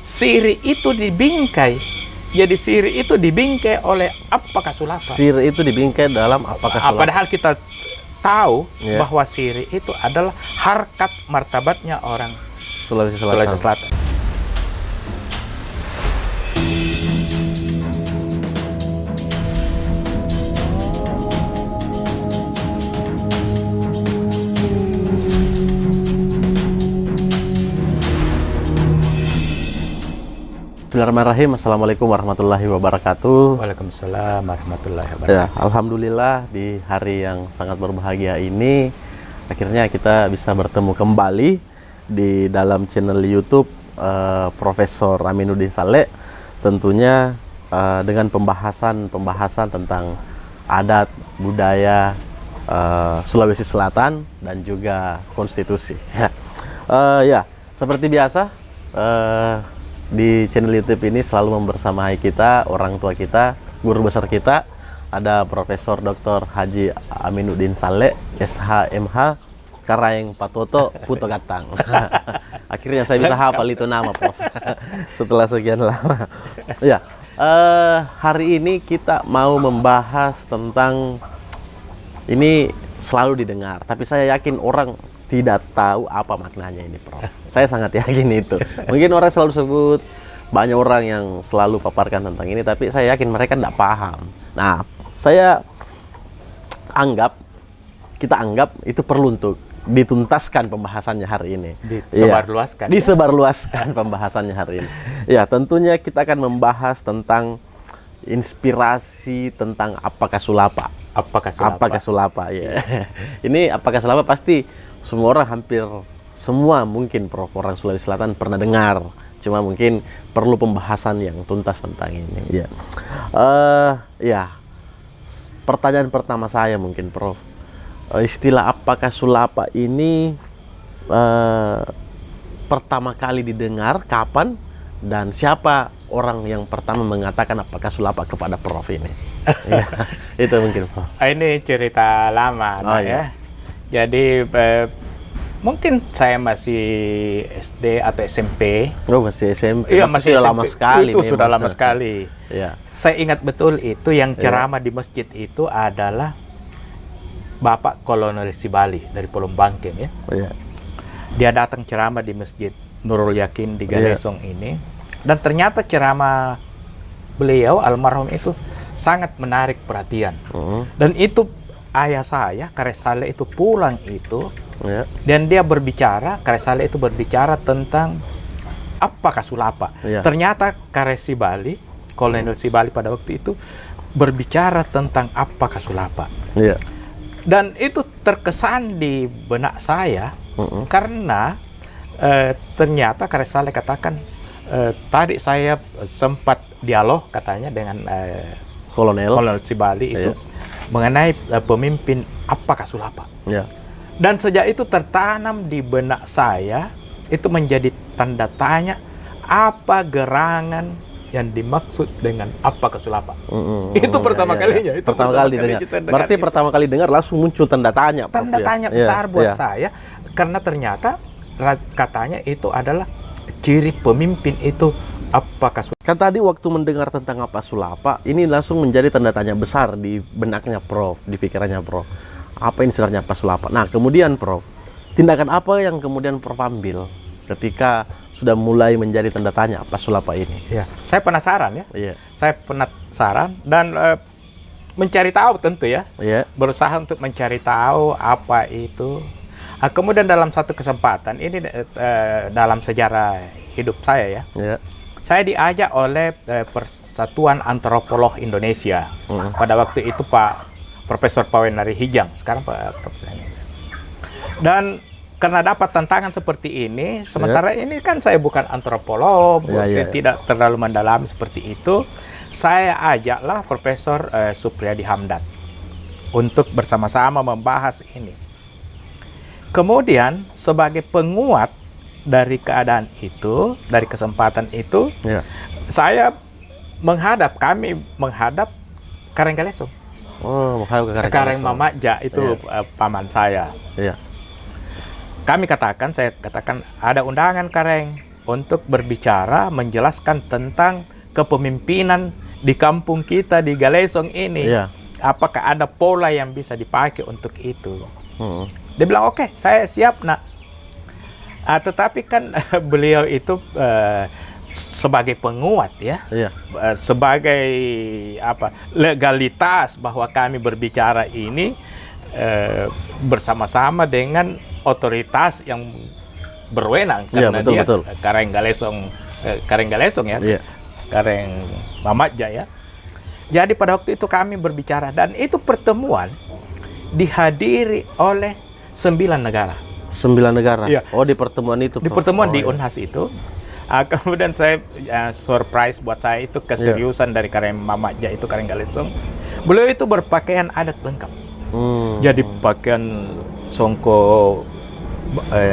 Siri itu dibingkai. Jadi Siri itu dibingkai oleh Appaka Sulapa. Siri itu dibingkai dalam Appaka Sulapa. Padahal kita tahu bahwa Siri itu adalah harkat martabatnya orang Sulawesi Sulawesi Selatan. Bismillahirrahmanirrahim. Assalamualaikum warahmatullahi wabarakatuh. Waalaikumsalam warahmatullahi wabarakatuh. Ya, alhamdulillah di hari yang sangat berbahagia ini akhirnya kita bisa bertemu kembali di dalam channel YouTube Profesor Aminuddin Saleh, tentunya dengan pembahasan tentang adat budaya Sulawesi Selatan dan juga konstitusi. Ya, seperti biasa di channel YouTube ini selalu membersamai kita, orang tua kita, guru besar kita, ada Profesor Dr. Haji Aminuddin Saleh, SHMH, Karaeng Patoto, Puto Gatang. Akhirnya saya bisa hafal itu nama, Prof. Setelah sekian lama. Ya, hari ini kita mau membahas tentang, ini selalu didengar, tapi saya yakin orang tidak tahu apa maknanya ini, Prof. Saya sangat yakin itu. Mungkin orang selalu sebut, banyak orang yang selalu paparkan tentang ini, tapi saya yakin mereka tidak paham. Nah, kita anggap itu perlu untuk dituntaskan pembahasannya hari ini. Disebarluaskan. Disebarluaskan pembahasannya hari ini. Ya, tentunya kita akan membahas tentang inspirasi tentang Appaka Sulapa. Appaka Sulapa, ya. Ini Appaka Sulapa pasti semua orang, hampir semua mungkin, Prof, orang Sulawesi Selatan pernah dengar. Cuma mungkin perlu pembahasan yang tuntas tentang ini. Ya, ya. Pertanyaan pertama saya mungkin, Prof, istilah Appaka Sulapa ini pertama kali didengar kapan dan siapa orang yang pertama mengatakan Appaka Sulapa kepada Prof ini? Ya, itu mungkin, Prof. Ini cerita lama, ya. Jadi mungkin saya masih SD atau SMP. Oh, masih SMP. Iya, masih sudah SMP. Lama sekali. Itu sudah lama sekali. Ya. Saya ingat betul itu yang ceramah di masjid itu adalah Bapak Kolonel Sibali dari Pulau Bangkeng, ya. Ya. Dia datang ceramah di masjid Nurul Yakin di Galesong ini, dan ternyata ceramah beliau almarhum itu sangat menarik perhatian. Dan itu ayah saya, Karesale itu pulang itu, dan dia berbicara, Karesale itu berbicara tentang Appaka Sulapa. Ternyata Karesibali, Kolonel Sibali pada waktu itu berbicara tentang Appaka Sulapa. Dan itu terkesan di benak saya karena ternyata Karesale katakan tadi saya sempat dialog katanya dengan Kolonel Sibali itu mengenai pemimpin Appaka Sulapa. Dan sejak itu tertanam di benak saya, itu menjadi tanda tanya apa gerangan yang dimaksud dengan Appaka Sulapa. Itu pertama kalinya. Itu pertama kali dengar. Berarti pertama kali dengar langsung muncul tanda tanya, Prof, tanda tanya besar buat saya, karena ternyata katanya itu adalah ciri pemimpin itu Appaka Sulapa. Kan tadi waktu mendengar tentang Appaka Sulapa, ini langsung menjadi tanda tanya besar di benaknya Prof, di pikirannya Prof. Apa ini sebenarnya Appaka Sulapa? Nah, kemudian Prof, tindakan apa yang kemudian Prof ambil ketika sudah mulai menjadi tanda tanya Appaka Sulapa ini? Saya penasaran, ya. Saya penasaran dan mencari tahu tentu, ya. Berusaha untuk mencari tahu apa itu. Kemudian dalam satu kesempatan ini dalam sejarah hidup saya, ya. Saya diajak oleh Persatuan Antropolog Indonesia. Pada waktu itu Pak Profesor Pawenari Hijang, sekarang Pak Profesor. Dan karena dapat tantangan seperti ini, sementara ini kan saya bukan antropolog, tidak terlalu mendalam seperti itu, saya ajaklah Profesor Supriyadi Hamdan untuk bersama-sama membahas ini. Kemudian sebagai penguat dari keadaan itu, dari kesempatan itu, kami menghadap Kareng Galesong. menghadap ke Kareng Mamaja itu paman saya. Saya katakan ada undangan Kareng untuk berbicara, menjelaskan tentang kepemimpinan di kampung kita di Galesong ini. Iya. Apakah ada pola yang bisa dipakai untuk itu? Hmm. Dia bilang, oke, saya siap, nak. Tetapi kan beliau itu sebagai penguat ya, Iya. sebagai apa, legalitas bahwa kami berbicara ini bersama-sama dengan otoritas yang berwenang, Iya, karena betul, dia betul. Kareng Galesong ya, Iya. Kareng Mamatja ya. Jadi pada waktu itu kami berbicara, dan itu pertemuan dihadiri oleh 9 negara. 9 negara. Iya. Oh, di pertemuan itu. Di Prof. pertemuan Oh, di iya. Unhas itu, kemudian saya surprise buat saya itu keseriusan dari Kareng Mamatja itu, Kareng Galesong. Beliau itu berpakaian adat lengkap. Jadi pakaian songko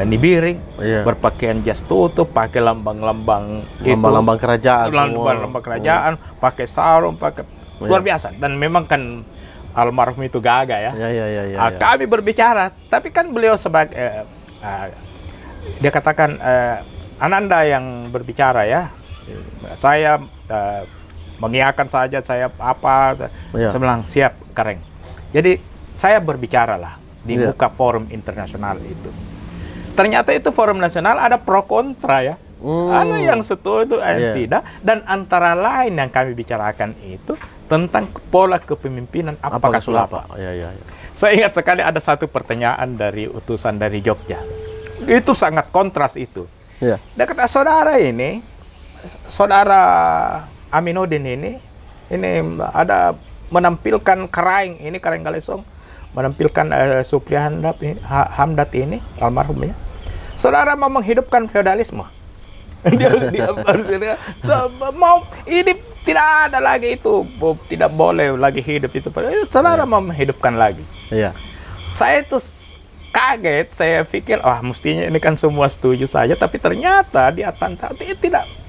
nibiri, Iya. berpakaian jas tutup, pakai lambang-lambang itu, Lambang-lambang kerajaan. lambang-lambang kerajaan, pakai sarung, pakai luar biasa. Dan memang kan almarhum itu gagah ya. Ya. Kami berbicara, tapi kan beliau sebagai dia katakan, Ananda yang berbicara ya, saya mengiyakan saja, saya apa, Iya. saya bilang siap, Kareng. Jadi saya berbicara lah di Iya. muka forum internasional itu. Ternyata itu forum nasional ada pro kontra ya. Ada yang setuju, ada yang Iya. tidak. Dan antara lain yang kami bicarakan itu tentang pola kepemimpinan apakah sulapa. Iya. Saya ingat sekali ada satu pertanyaan dari utusan dari Jogja. Itu sangat kontras itu. Iya. Dia kata, saudara Aminuddin ini ada menampilkan Kareng ini, Kareng Galesong, menampilkan Supri Hamdat ini, almarhumnya. Saudara mau menghidupkan feodalisme. dia mau ini tidak ada lagi itu, tidak boleh lagi hidup itu. Saudara mau menghidupkan lagi. Iya. Saya itu kaget, saya pikir mestinya ini kan semua setuju saja, tapi ternyata dia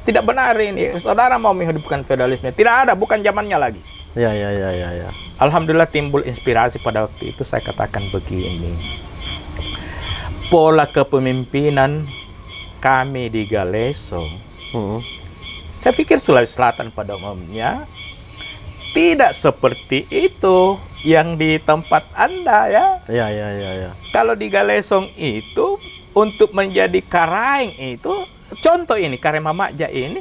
tidak benar ini. Saudara mau menghidupkan feodalisme, tidak ada, bukan zamannya lagi. Iya. Alhamdulillah timbul inspirasi pada waktu itu. Saya katakan begini, pola kepemimpinan kami di Galesong, saya pikir Sulawesi Selatan pada umumnya tidak seperti itu yang di tempat Anda ya. Iya. Kalau di Galesong itu untuk menjadi Kareng itu, contoh ini Kareng Mamatja ini,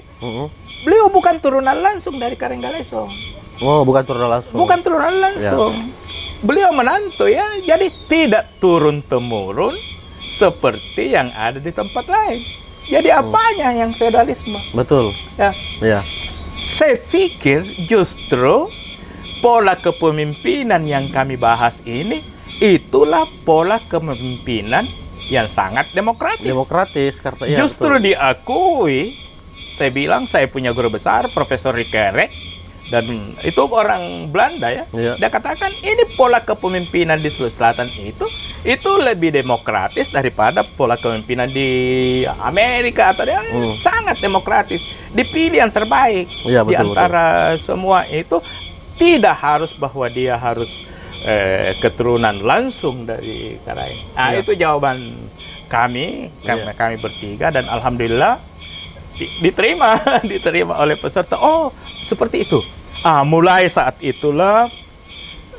beliau bukan turunan langsung dari Kareng Galesong. Oh, bukan turunan langsung. Bukan turunan langsung. Beliau menantu ya, jadi tidak turun-temurun seperti yang ada di tempat lain. Jadi apanya yang feodalisme? Betul. Ya. Iya. Saya pikir justru pola kepemimpinan yang kami bahas ini, itulah pola kepemimpinan yang sangat demokratis. Demokratis karena iya, Justru betul. diakui, saya bilang saya punya guru besar, Profesor Rikere, dan itu orang Belanda ya. Iya. Dia katakan ini pola kepemimpinan di Sulawesi Selatan itu lebih demokratis daripada pola kepemimpinan di Amerika atau sangat demokratis. Dipilih yang terbaik Iya, di betul, antara semua itu. Tidak harus bahwa dia harus keturunan langsung dari Kareng. Iya. Itu jawaban kami bertiga, dan alhamdulillah diterima diterima oleh peserta. Oh, seperti itu. Mulai saat itulah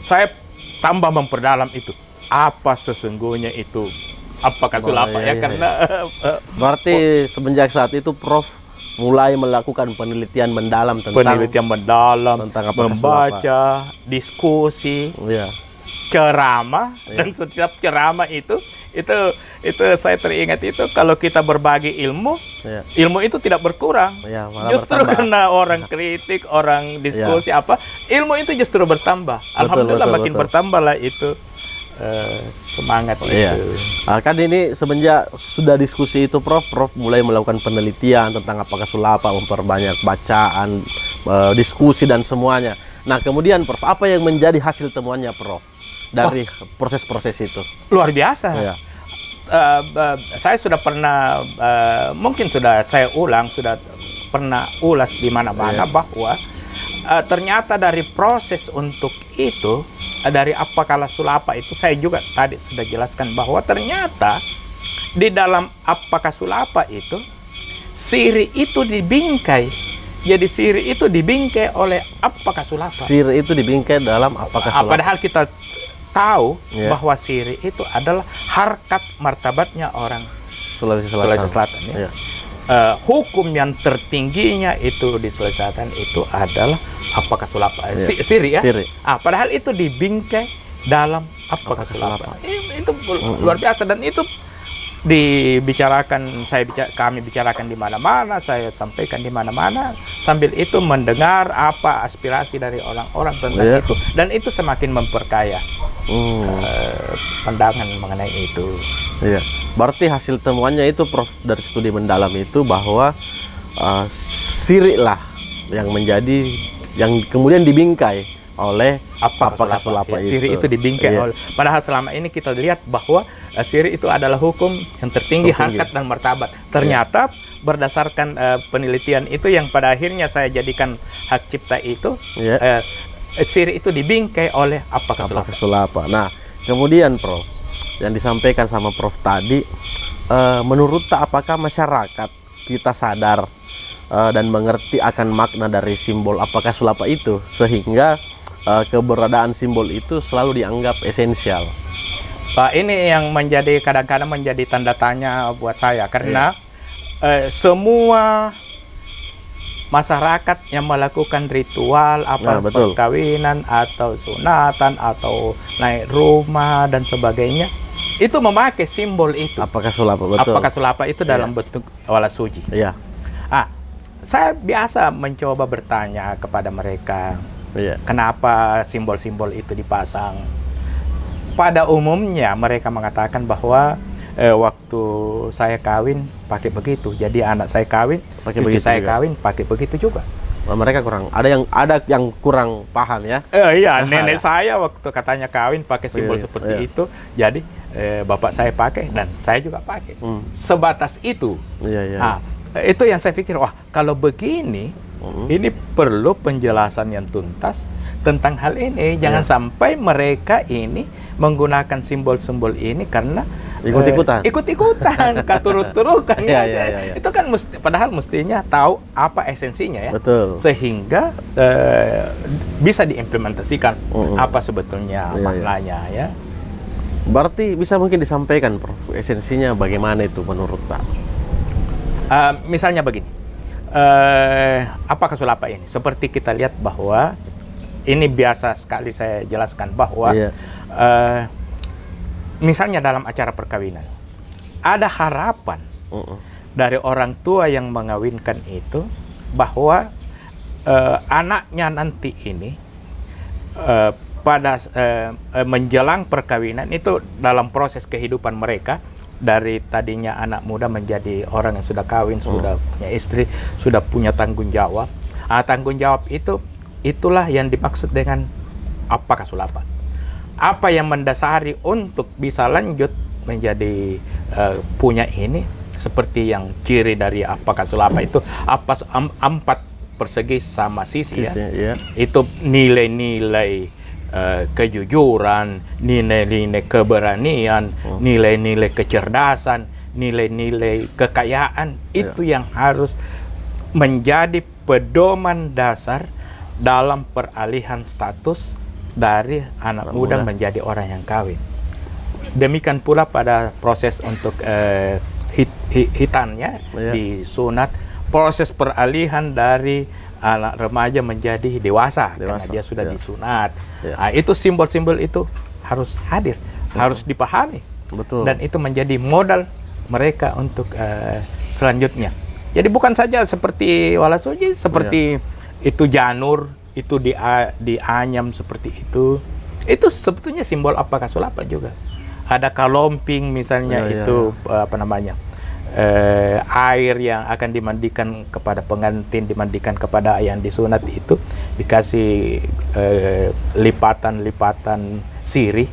saya tambah memperdalam itu. Apa sesungguhnya itu? Apakah sulapa ya? Karena berarti semenjak saat itu Prof mulai melakukan penelitian mendalam tentang tentang apa membaca, diskusi, ceramah, dan setiap ceramah itu saya teringat itu, kalau kita berbagi ilmu itu tidak berkurang. Justru bertambah. Karena orang kritik, orang diskusi ilmu itu justru bertambah. Alhamdulillah makin bertambahlah itu semangat itu. Kan ini semenjak sudah diskusi itu Prof mulai melakukan penelitian tentang apakah sulapa, memperbanyak bacaan, diskusi dan semuanya. Nah kemudian Prof, apa yang menjadi hasil temuannya Prof dari proses-proses itu? Luar biasa. Saya sudah pernah, mungkin sudah saya sudah pernah ulas di mana-mana bahwa ternyata dari proses untuk itu, dari apakah sulapa itu, saya juga tadi sudah jelaskan bahwa ternyata di dalam apakah sulapa itu siri itu dibingkai. Jadi siri itu dibingkai oleh apakah sulapa. Siri itu dibingkai dalam apakah sulapa. Padahal kita tahu Ya. bahwa siri itu adalah harkat martabatnya orang Sulawesi Sulawesi Selatan. Ya. Ya. Hukum yang tertingginya itu di Sulawesi Selatan itu adalah apakah sulapa. Ya. Siri ya. Siri. Padahal itu dibingkai dalam apakah sulapa. Itu luar biasa, dan itu dibicarakan, kami bicarakan di mana-mana, saya sampaikan di mana-mana, sambil itu mendengar apa aspirasi dari orang-orang tentang Ya. itu, dan itu semakin memperkaya pandangan mengenai itu. Iya. Berarti hasil temuannya itu, Prof, dari studi mendalam itu bahwa siri lah yang menjadi, yang kemudian dibingkai oleh apakah sulapa itu. Siri itu dibingkai Iya. oleh. Padahal selama ini kita lihat bahwa siri itu adalah hukum yang tertinggi, harkat dan martabat. Ternyata berdasarkan penelitian itu yang pada akhirnya saya jadikan hak cipta itu, Iya. siri itu dibingkai oleh apakah sulapa. Sulapa. Nah, kemudian Prof, yang disampaikan sama Prof tadi, menurut tak apakah masyarakat kita sadar dan mengerti akan makna dari simbol apakah sulapa itu, sehingga keberadaan simbol itu selalu dianggap esensial. Pak, ini yang menjadi kadang-kadang menjadi tanda tanya buat saya, karena semua masyarakat yang melakukan ritual betul. perkawinan atau sunatan atau naik rumah dan sebagainya itu memakai simbol itu. Apakah sulapa, betul. Apakah sulapa itu dalam bentuk wala suci. Iya. Saya biasa mencoba bertanya kepada mereka, Iya. kenapa simbol-simbol itu dipasang. Pada umumnya mereka mengatakan bahwa waktu saya kawin pakai begitu, jadi anak saya kawin, Pakai cucu begitu saya juga. kawin pakai begitu juga. Mereka kurang, ada yang kurang paham ya. Iya, nenek saya waktu katanya kawin pakai simbol Iya, seperti iya. itu, jadi bapak saya pakai dan saya juga pakai. Sebatas itu. Iya, iya. Itu yang saya pikir, wah kalau begini, ini perlu penjelasan yang tuntas tentang hal ini. Jangan sampai mereka ini menggunakan simbol-simbol ini karena ikut-ikutan, katurut-turukan. Iya. Itu kan padahal mestinya tahu apa esensinya ya. Betul. Sehingga bisa diimplementasikan apa sebetulnya Iya, maknanya ya. Berarti bisa mungkin disampaikan, Prof, esensinya bagaimana itu menurut Pak? Misalnya begini, apakah sulapa ini? Seperti kita lihat bahwa ini biasa sekali saya jelaskan bahwa misalnya dalam acara perkawinan ada harapan dari orang tua yang mengawinkan itu bahwa anaknya nanti ini pada menjelang perkawinan itu dalam proses kehidupan mereka, dari tadinya anak muda menjadi orang yang sudah kawin, sudah punya istri, sudah punya tanggung jawab. Tanggung jawab itulah yang dimaksud dengan apakah sulapa. Apa yang mendasari untuk bisa lanjut menjadi punya ini, seperti yang ciri dari apakah sulapa itu empat persegi sama sisi ya. Itu nilai-nilai kejujuran, nilai-nilai keberanian, nilai-nilai kecerdasan, nilai-nilai kekayaan, itu yang harus menjadi pedoman dasar dalam peralihan status dari anak muda menjadi orang yang kawin. Demikian pula pada proses untuk hitannya disunat, proses peralihan dari anak remaja menjadi dewasa karena dia sudah disunat. Itu simbol-simbol itu harus hadir, harus dipahami. Betul. Dan itu menjadi modal mereka untuk selanjutnya. Jadi bukan saja seperti wala suci, seperti itu janur, itu dianyam seperti itu. Itu sebetulnya simbol apakah sulapa juga. Ada kalomping misalnya, apa namanya, air yang akan dimandikan kepada pengantin, dimandikan kepada yang disunat itu dikasih lipatan-lipatan sirih.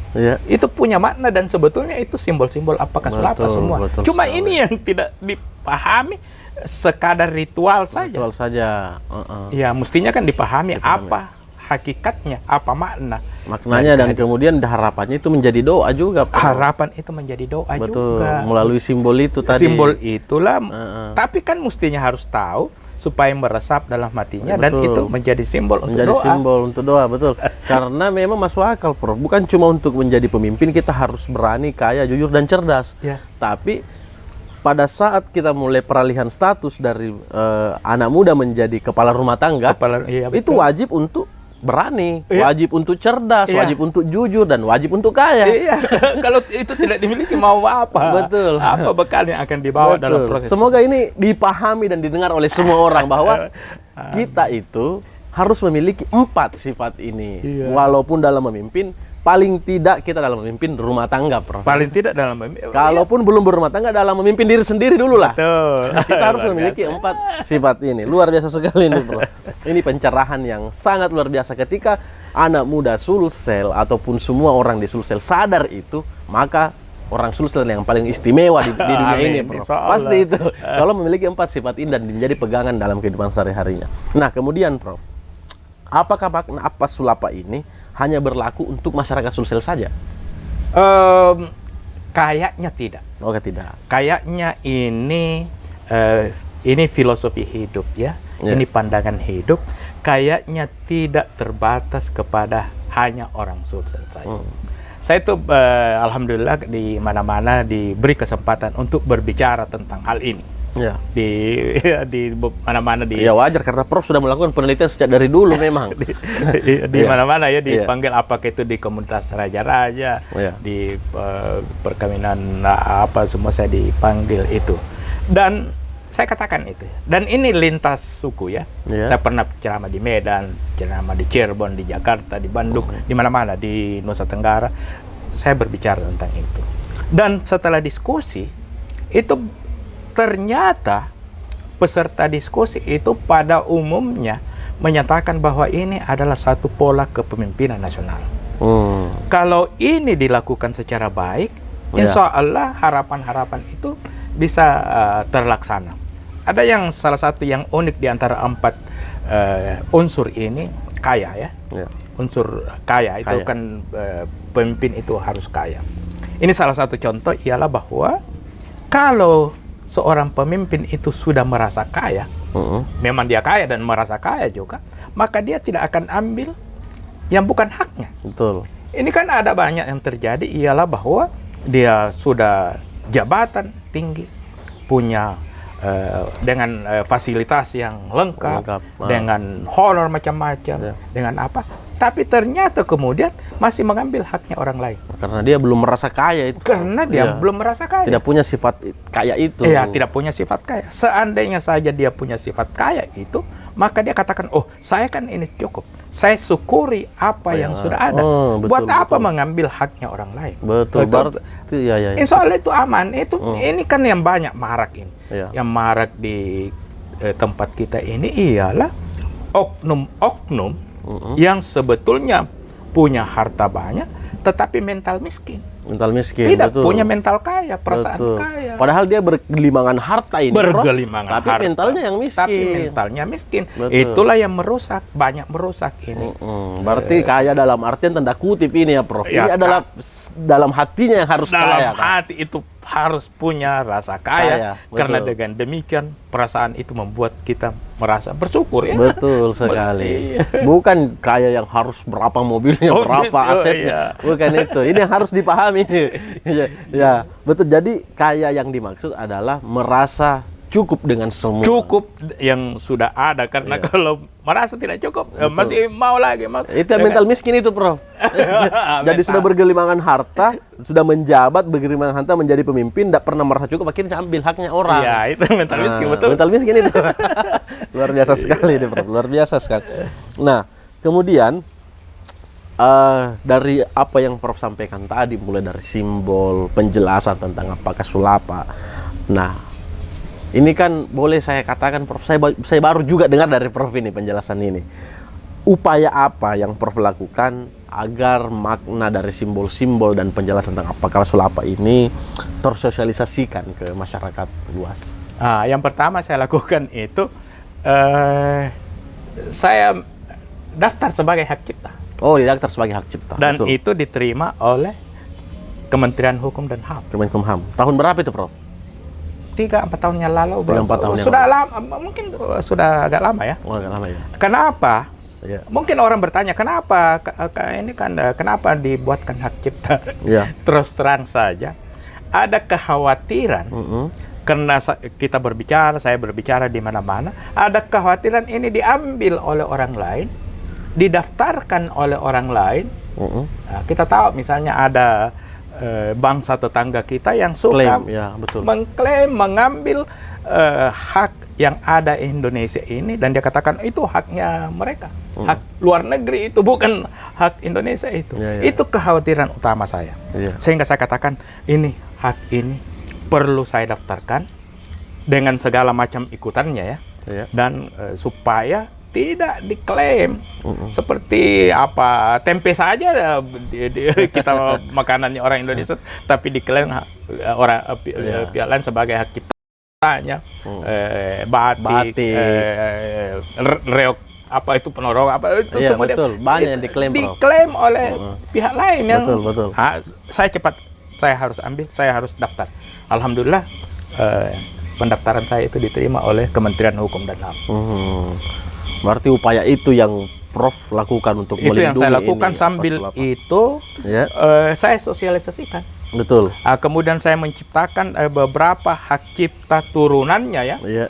Itu punya makna dan sebetulnya itu simbol-simbol apakah sulapa semua. Cuma ini yang tidak dipahami, sekadar ritual saja. Ritual saja. Ya mestinya kan dipahami apa hakikatnya, apa makna Maknanya dan kemudian harapannya itu menjadi doa juga, Prof. Harapan itu menjadi doa Betul, juga. melalui simbol itu tadi. Simbol itulah, tapi kan mestinya harus tahu supaya meresap dalam hatinya, dan Betul. itu menjadi simbol untuk Menjadi doa. simbol untuk doa, betul. Karena memang masuk akal, Prof. Bukan cuma untuk menjadi pemimpin kita harus berani, kaya, jujur dan cerdas. Ya. Tapi pada saat kita mulai peralihan status dari anak muda menjadi kepala rumah tangga, Iya, itu betul. wajib untuk berani, Iya. wajib untuk cerdas, Iya. wajib untuk jujur dan wajib untuk kaya. Iya, kalau itu tidak dimiliki mau apa? Betul. Apa bekal yang akan dibawa Betul. dalam proses? Semoga ini dipahami dan didengar oleh semua orang bahwa kita itu harus memiliki 4 sifat ini. Iya. Walaupun dalam memimpin, paling tidak kita dalam memimpin rumah tangga, Prof. Paling tidak dalam Kalaupun belum berumah tangga, dalam memimpin diri sendiri dulu lah. betul. Kita harus Luar memiliki biasa. 4 sifat ini. Luar biasa sekali ini, Bro. Ini pencerahan yang sangat luar biasa. Ketika anak muda Sulsel ataupun semua orang di Sulsel sadar itu, maka orang Sulsel yang paling istimewa di dunia Amin, ini, Bro. insya Allah. Pasti itu. Kalau memiliki 4 sifat ini dan menjadi pegangan dalam kehidupan sehari-harinya. Nah, kemudian, Prof, apakah makna apa sulapa ini hanya berlaku untuk masyarakat Sulsel saja? Kayaknya tidak. Oke, tidak. Kayaknya ini filosofi hidup ya. Ya. Ini pandangan hidup. Kayaknya tidak terbatas kepada hanya orang Sulsel saja. Saya itu alhamdulillah di mana-mana diberi kesempatan untuk berbicara tentang hal ini. Ya. Di mana-mana di Ya wajar karena Prof sudah melakukan penelitian sejak dari dulu memang. di Iya. mana-mana ya Iya. dipanggil, apakah itu di komunitas raja-raja, Iya. di perkawinan apa semua saya dipanggil itu. Dan saya katakan itu. Dan ini lintas suku ya. Iya. Saya pernah ceramah di Medan, ceramah di Cirebon, di Jakarta, di Bandung, di mana-mana di Nusa Tenggara. Saya berbicara tentang itu. Dan setelah diskusi itu ternyata peserta diskusi itu pada umumnya menyatakan bahwa ini adalah satu pola kepemimpinan nasional. Kalau ini dilakukan secara baik, insya Allah harapan-harapan itu bisa terlaksana. Ada yang salah satu yang unik di antara 4 unsur ini, kaya ya. Ya. Unsur kaya itu Kaya. kan pemimpin itu harus kaya. Ini salah satu contoh ialah bahwa kalau seorang pemimpin itu sudah merasa kaya, memang dia kaya dan merasa kaya juga, maka dia tidak akan ambil yang bukan haknya. Betul. Ini kan ada banyak yang terjadi ialah bahwa dia sudah jabatan tinggi, punya dengan fasilitas yang lengkap, dengan honor macam-macam, dengan apa, tapi ternyata kemudian masih mengambil haknya orang lain. Karena dia belum merasa kaya itu. Karena dia belum merasa kaya. Tidak punya sifat kaya itu. Iya, tidak punya sifat kaya. Seandainya saja dia punya sifat kaya itu, maka dia katakan, oh saya kan ini cukup. Saya syukuri apa yang sudah ada. Buat apa mengambil haknya orang lain? Betul. Berarti ya. Insya Allah itu aman. Ini kan yang banyak marak ini. Iya. Yang marak di tempat kita ini ialah oknum-oknum yang sebetulnya punya harta banyak, tetapi mental miskin. Mental miskin. Tidak betul. punya mental kaya, perasaan Betul. kaya. Padahal dia bergelimangan harta ini, Bergelimangan Prof. Tapi harta. mentalnya yang miskin. Tapi mentalnya miskin. Betul. Itulah yang merusak, banyak merusak ini. Berarti kaya dalam artian tanda kutip ini ya, Prof. Ya, ini adalah dalam hatinya yang harus Dalam kaya. Kan? hati itu harus punya rasa kaya, Kaya, karena betul. dengan demikian perasaan itu membuat kita merasa bersyukur ya. Betul sekali. Iya. Bukan kaya yang harus berapa mobilnya, Oh, berapa gitu, asetnya. iya. Bukan itu. Ini yang harus dipahami. ya, betul. Jadi kaya yang dimaksud adalah merasa cukup dengan semua. Cukup yang sudah ada, karena kalau merasa tidak cukup masih mau lagi. Itu yang mental miskin itu, Prof. Jadi sudah bergelimangan harta, sudah menjabat, bergelimangan harta menjadi pemimpin, tidak pernah merasa cukup, akhirnya ambil haknya orang. Ya, itu mental miskin, betul. Mental miskin itu. Luar biasa sekali ini, Prof. Luar biasa sekali. Nah, kemudian dari apa yang Prof sampaikan tadi, mulai dari simbol, penjelasan tentang apakah sulapa. Nah, ini kan boleh saya katakan, Prof, saya baru juga dengar dari Prof ini penjelasan ini. Upaya apa yang Prof lakukan agar makna dari simbol-simbol dan penjelasan tentang apakah sulapa ini tersosialisasikan ke masyarakat luas? Yang pertama saya lakukan itu, saya daftar sebagai hak cipta. Oh, didaftar sebagai hak cipta. Dan betul. itu diterima oleh Kementerian Hukum dan HAM. Kemenkumham. Tahun berapa itu, Prof? 3-4 tahun yang lalu. 3-4 tahun yang sudah lalu. lama, mungkin sudah agak lama ya. Oh, agak lama ya. Kenapa? Iya. Mungkin orang bertanya, kenapa ini kan kenapa dibuatkan hak cipta? Iya. Terus terang saja, ada kekhawatiran karena kita berbicara, saya berbicara di mana-mana, ada kekhawatiran ini diambil oleh orang lain, didaftarkan oleh orang lain. Nah, kita tahu misalnya ada bangsa tetangga kita yang suka Klaim, ya, betul. mengklaim mengambil hak yang ada di Indonesia ini, dan dia katakan itu haknya mereka, hak luar negeri itu bukan hak Indonesia itu. Ya, ya. Itu kekhawatiran utama saya. Iya. Sehingga saya katakan ini hak ini perlu saya daftarkan dengan segala macam ikutannya ya, Iya. dan supaya tidak diklaim seperti apa tempe saja kita makanannya orang Indonesia, tapi diklaim orang pihak lain sebagai hak ciptanya. Batik, reok apa itu penorong apa itu Iya, semua betul. Banyak yang diklaim, Prof. diklaim oleh pihak lain yang Betul. saya harus ambil, saya harus daftar. Alhamdulillah pendaftaran saya itu diterima oleh Kementerian Hukum dan HAM. Berarti upaya itu yang Prof lakukan untuk Itu yang saya melindungi lakukan. ini, Sambil apa itu ya. saya sosialisasikan. Betul. Kemudian saya menciptakan beberapa hak cipta turunannya ya. Iya.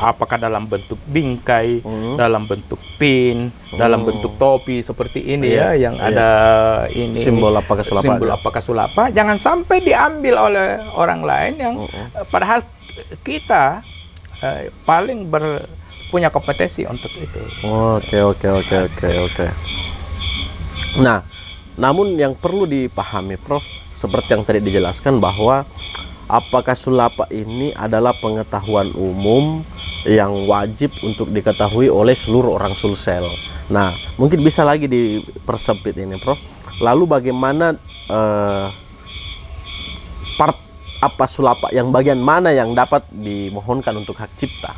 Apakah dalam bentuk bingkai, dalam bentuk pin, dalam bentuk topi seperti ini ya, yang ada ini Simbol apakah sulapa. simbol apakah sulapa. Jangan sampai diambil oleh orang lain yang padahal kita paling punya kompetensi untuk itu. Oke. Nah, namun yang perlu dipahami, Prof, seperti yang tadi dijelaskan bahwa apakah sulapa ini adalah pengetahuan umum yang wajib untuk diketahui oleh seluruh orang Sulsel. Nah, mungkin bisa lagi dipersempit ini, Prof. Lalu bagaimana part apa sulapa, yang bagian mana yang dapat dimohonkan untuk hak cipta?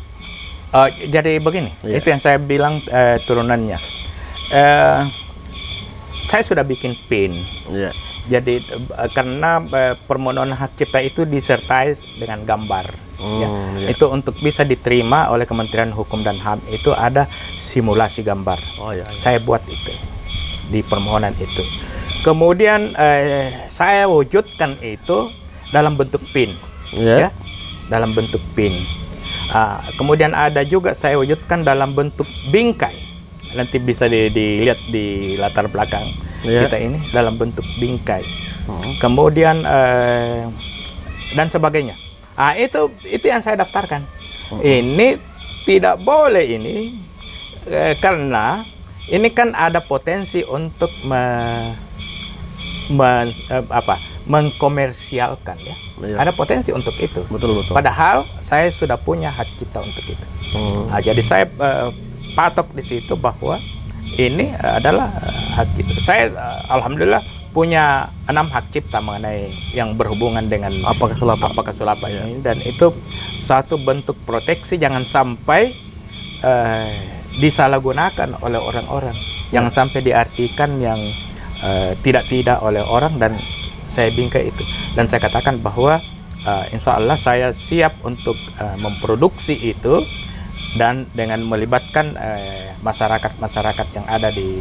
Jadi begini, itu yang saya bilang turunannya. Saya sudah bikin pin. Iya. Jadi karena permohonan hak cipta itu disertai dengan gambar. Ya. Itu untuk bisa diterima oleh Kementerian Hukum dan HAM itu ada simulasi gambar. Saya buat itu di permohonan itu. Kemudian saya wujudkan itu dalam bentuk pin. Ya, dalam bentuk pin. Kemudian ada juga saya wujudkan dalam bentuk bingkai. Nanti bisa dilihat di latar belakang kita ini dalam bentuk bingkai. Kemudian dan sebagainya. Itu yang saya daftarkan. Ini tidak boleh ini karena ini kan ada potensi untuk mengkomersialkan ya. Ada potensi untuk itu. Betul. Padahal saya sudah punya hak cipta untuk itu. Jadi saya patok di situ bahwa ini adalah hak cipta. Saya alhamdulillah punya 6 hak cipta mengenai yang berhubungan dengan apakah sulapa ini, dan itu satu bentuk proteksi, jangan sampai disalahgunakan oleh orang-orang, jangan sampai diartikan yang tidak oleh orang, dan saya bingkai itu. Dan saya katakan bahwa insya Allah saya siap untuk memproduksi itu, dan dengan melibatkan masyarakat yang ada di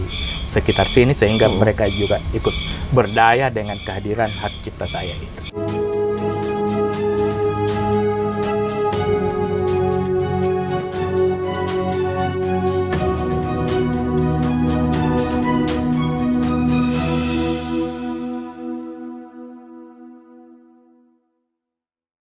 sekitar sini, sehingga mereka juga ikut berdaya dengan kehadiran hak cipta saya itu.